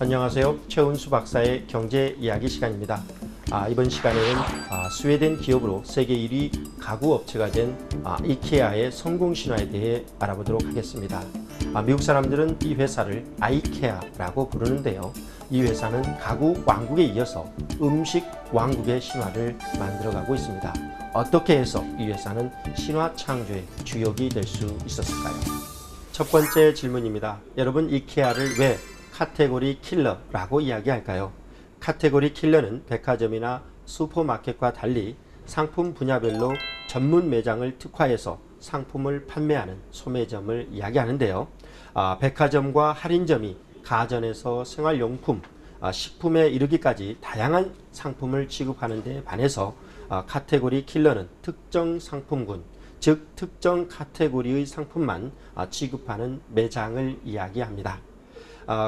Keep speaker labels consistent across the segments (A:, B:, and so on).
A: 안녕하세요. 최은수 박사의 경제 이야기 시간입니다. 이번 시간에는 스웨덴 기업으로 세계 1위 가구 업체가 된 이케아의 성공 신화에 대해 알아보도록 하겠습니다. 미국 사람들은 이 회사를 아이케아라고 부르는데요. 이 회사는 가구 왕국에 이어서 음식 왕국의 신화를 만들어가고 있습니다. 어떻게 해서 이 회사는 신화 창조의 주역이 될 수 있었을까요? 첫 번째 질문입니다. 여러분, 이케아를 왜 카테고리 킬러라고 이야기할까요? 카테고리 킬러는 백화점이나 슈퍼마켓과 달리 상품 분야별로 전문 매장을 특화해서 상품을 판매하는 소매점을 이야기하는데요. 백화점과 할인점이 가전에서 생활용품, 식품에 이르기까지 다양한 상품을 취급하는 데 반해서 카테고리 킬러는 특정 상품군, 즉 특정 카테고리의 상품만 취급하는 매장을 이야기합니다.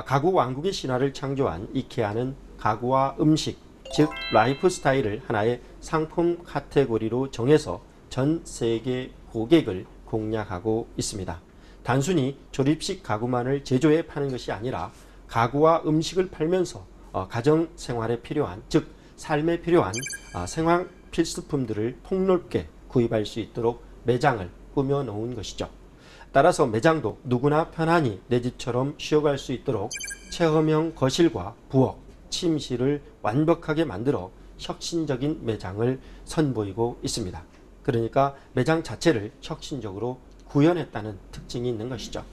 A: 가구 왕국의 신화를 창조한 이케아는 가구와 음식, 즉 라이프 스타일을 하나의 상품 카테고리로 정해서 전 세계 고객을 공략하고 있습니다. 단순히 조립식 가구만을 제조해 파는 것이 아니라 가구와 음식을 팔면서 가정 생활에 필요한, 즉 삶에 필요한 생활 필수품들을 폭넓게 구입할 수 있도록 매장을 꾸며 놓은 것이죠. 따라서 매장도 누구나 편안히 내 집처럼 쉬어갈 수 있도록 체험형 거실과 부엌, 침실을 완벽하게 만들어 혁신적인 매장을 선보이고 있습니다. 그러니까 매장 자체를 혁신적으로 구현했다는 특징이 있는 것이죠.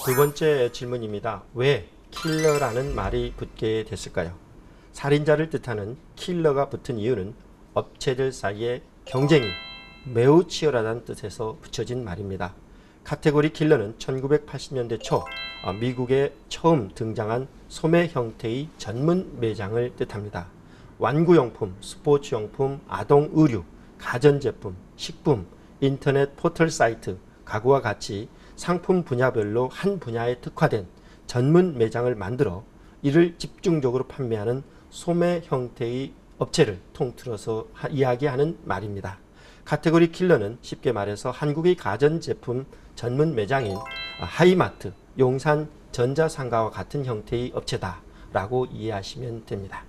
A: 두 번째 질문입니다. 왜 킬러라는 말이 붙게 됐을까요? 살인자를 뜻하는 킬러가 붙은 이유는 업체들 사이의 경쟁이 매우 치열하다는 뜻에서 붙여진 말입니다. 카테고리 킬러는 1980년대 초 미국에 처음 등장한 소매 형태의 전문 매장을 뜻합니다. 완구용품, 스포츠용품, 아동 의류, 가전제품, 식품, 인터넷 포털 사이트, 가구와 같이 상품 분야별로 한 분야에 특화된 전문 매장을 만들어 이를 집중적으로 판매하는 소매 형태의 업체를 통틀어서 이야기하는 말입니다. 카테고리 킬러는 쉽게 말해서 한국의 가전제품 전문 매장인 하이마트, 용산 전자상가와 같은 형태의 업체다라고 이해하시면 됩니다.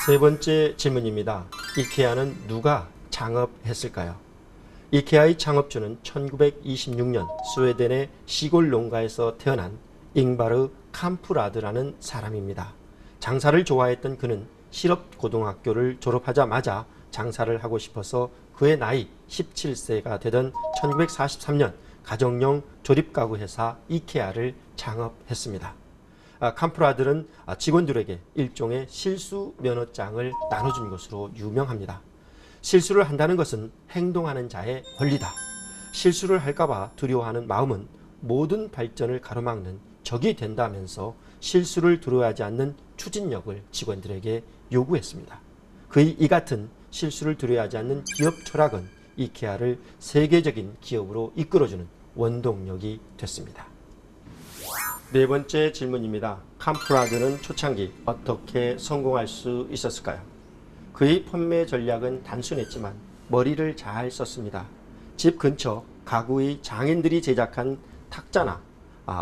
A: 세 번째 질문입니다. 이케아는 누가 창업했을까요? 이케아의 창업주는 1926년 스웨덴의 시골 농가에서 태어난 잉바르 캄프라드라는 사람입니다. 장사를 좋아했던 그는 실업고등학교를 졸업하자마자 장사를 하고 싶어서 그의 나이 17세가 되던 1943년 가정용 조립가구 회사 이케아를 창업했습니다. 캄프라드는 직원들에게 일종의 실수 면허장을 나눠준 것으로 유명합니다. 실수를 한다는 것은 행동하는 자의 권리다. 실수를 할까봐 두려워하는 마음은 모든 발전을 가로막는 적이 된다면서 실수를 두려워하지 않는 추진력을 직원들에게 요구했습니다. 그의 이 같은 실수를 두려워하지 않는 기업 철학은 이케아를 세계적인 기업으로 이끌어주는 원동력이 됐습니다. 네 번째 질문입니다. 캄프라드는 초창기 어떻게 성공할 수 있었을까요? 그의 판매 전략은 단순했지만 머리를 잘 썼습니다. 집 근처 가구의 장인들이 제작한 탁자나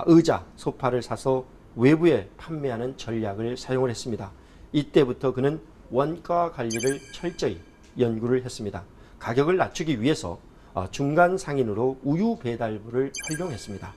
A: 의자, 소파를 사서 외부에 판매하는 전략을 사용을 했습니다. 이때부터 그는 원가 관리를 철저히 연구를 했습니다. 가격을 낮추기 위해서 중간 상인으로 우유 배달부를 활용했습니다.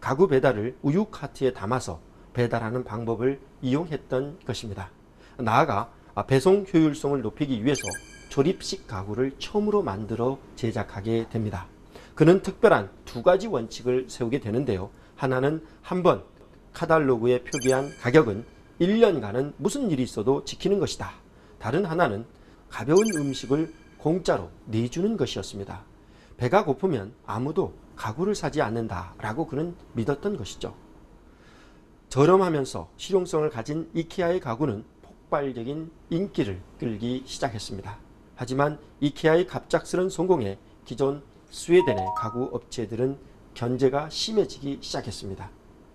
A: 가구 배달을 우유 카트에 담아서 배달하는 방법을 이용했던 것입니다. 나아가 배송 효율성을 높이기 위해서 조립식 가구를 처음으로 만들어 제작하게 됩니다. 그는 특별한 두 가지 원칙을 세우게 되는데요. 하나는 한번 카탈로그에 표기한 가격은 1년간은 무슨 일이 있어도 지키는 것이다. 다른 하나는 가벼운 음식을 공짜로 내주는 것이었습니다. 배가 고프면 아무도 가구를 사지 않는다라고 그는 믿었던 것이죠. 저렴하면서 실용성을 가진 이케아의 가구는 폭발적인 인기를 끌기 시작했습니다. 하지만 이케아의 갑작스런 성공에 기존 스웨덴의 가구 업체들은 견제가 심해지기 시작했습니다.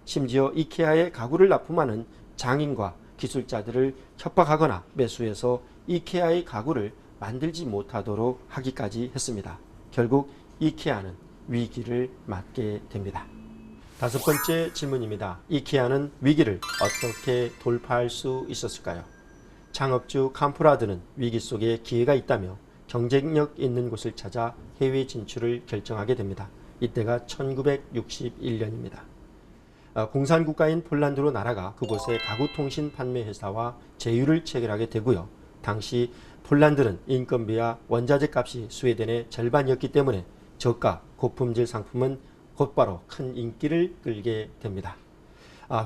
A: 심지어 이케아의 가구를 납품하는 장인과 기술자들을 협박하거나 매수해서 이케아의 가구를 만들지 못하도록 하기까지 했습니다. 결국 이케아는 위기를 맞게 됩니다. 다섯 번째 질문입니다. 이케아는 위기를 어떻게 돌파할 수 있었을까요? 창업주 캄프라드는 위기 속에 기회가 있다며 경쟁력 있는 곳을 찾아 해외 진출을 결정하게 됩니다. 이때가 1961년입니다. 공산국가인 폴란드로 날아가 그곳의 가구통신 판매 회사와 제휴를 체결하게 되고요. 당시 폴란드는 인건비와 원자재 값이 스웨덴의 절반이었기 때문에 저가 고품질 상품은 곧바로 큰 인기를 끌게 됩니다.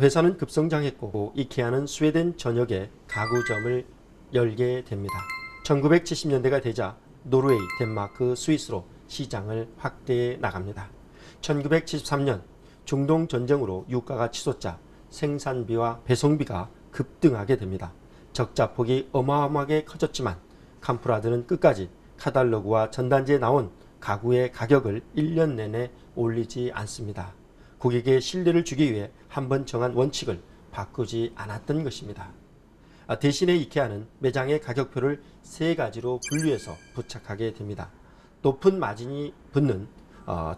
A: 회사는 급성장했고 이케아는 스웨덴 전역에 가구점을 열게 됩니다. 1970년대가 되자 노르웨이, 덴마크, 스위스로 시장을 확대해 나갑니다. 1973년 중동 전쟁으로 유가가 치솟자 생산비와 배송비가 급등하게 됩니다. 적자폭이 어마어마하게 커졌지만 캄프라드는 끝까지 카탈로그와 전단지에 나온 가구의 가격을 1년 내내 올리지 않습니다. 고객의 신뢰를 주기 위해 한번 정한 원칙을 바꾸지 않았던 것입니다. 대신에 이케아는 매장의 가격표를 세 가지로 분류해서 부착하게 됩니다. 높은 마진이 붙는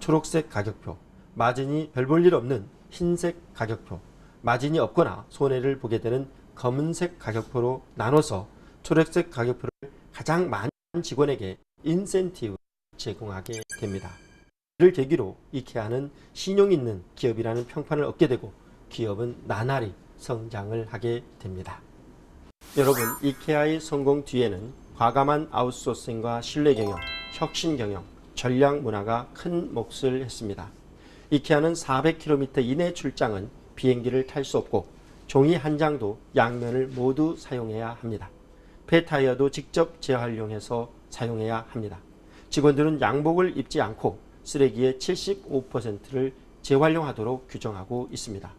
A: 초록색 가격표, 마진이 별 볼 일 없는 흰색 가격표, 마진이 없거나 손해를 보게 되는 검은색 가격표로 나눠서 초록색 가격표를 가장 많은 직원에게 인센티브를 제공하게 됩니다. 이를 계기로 이케아는 신용 있는 기업이라는 평판을 얻게 되고 기업은 나날이 성장을 하게 됩니다. 여러분, 이케아의 성공 뒤에는 과감한 아웃소싱과 신뢰 경영, 혁신 경영, 전략 문화가 큰 몫을 했습니다. 이케아는 400km 이내 출장은 비행기를 탈 수 없고 종이 한 장도 양면을 모두 사용해야 합니다. 폐타이어도 직접 재활용해서 사용해야 합니다. 직원들은 양복을 입지 않고 쓰레기의 75%를 재활용하도록 규정하고 있습니다.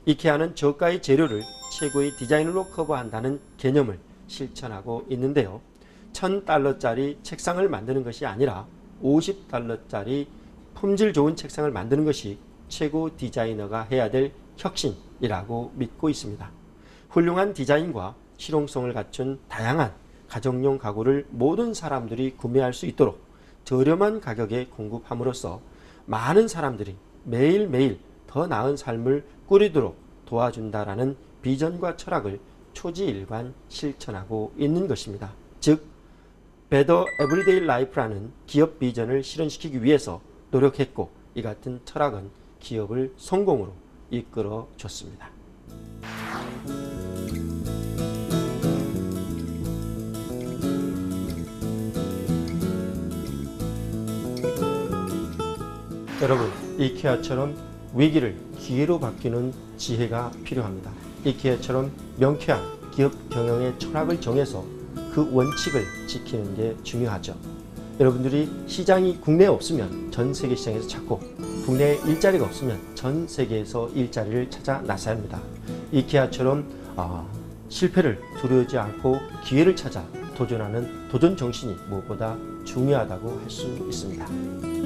A: 이케아는 저가의 재료를 최고의 디자인으로 커버한다는 개념을 실천하고 있는데요. $1000짜리 책상을 만드는 것이 아니라 $50짜리 품질 좋은 책상을 만드는 것이 최고 디자이너가 해야 될 혁신이라고 믿고 있습니다. 훌륭한 디자인과 실용성을 갖춘 다양한 가정용 가구를 모든 사람들이 구매할 수 있도록 저렴한 가격에 공급함으로써 많은 사람들이 매일매일 더 나은 삶을 꾸리도록 도와준다라는 비전과 철학을 초지일관 실천하고 있는 것입니다. 즉, Better Everyday Life라는 기업 비전을 실현시키기 위해서 노력했고 이 같은 철학은 기업을 성공으로 이끌어 줬습니다. 여러분, 이케아처럼 위기를 기회로 바뀌는 지혜가 필요합니다. 이케아처럼 명쾌한 기업 경영의 철학을 정해서 그 원칙을 지키는 게 중요하죠. 여러분들이 시장이 국내에 없으면 전 세계 시장에서 찾고 국내에 일자리가 없으면 전 세계에서 일자리를 찾아 나서야 합니다. 이케아처럼 실패를 두려워하지 않고 기회를 찾아 도전하는 도전 정신이 무엇보다 중요하다고 할 수 있습니다.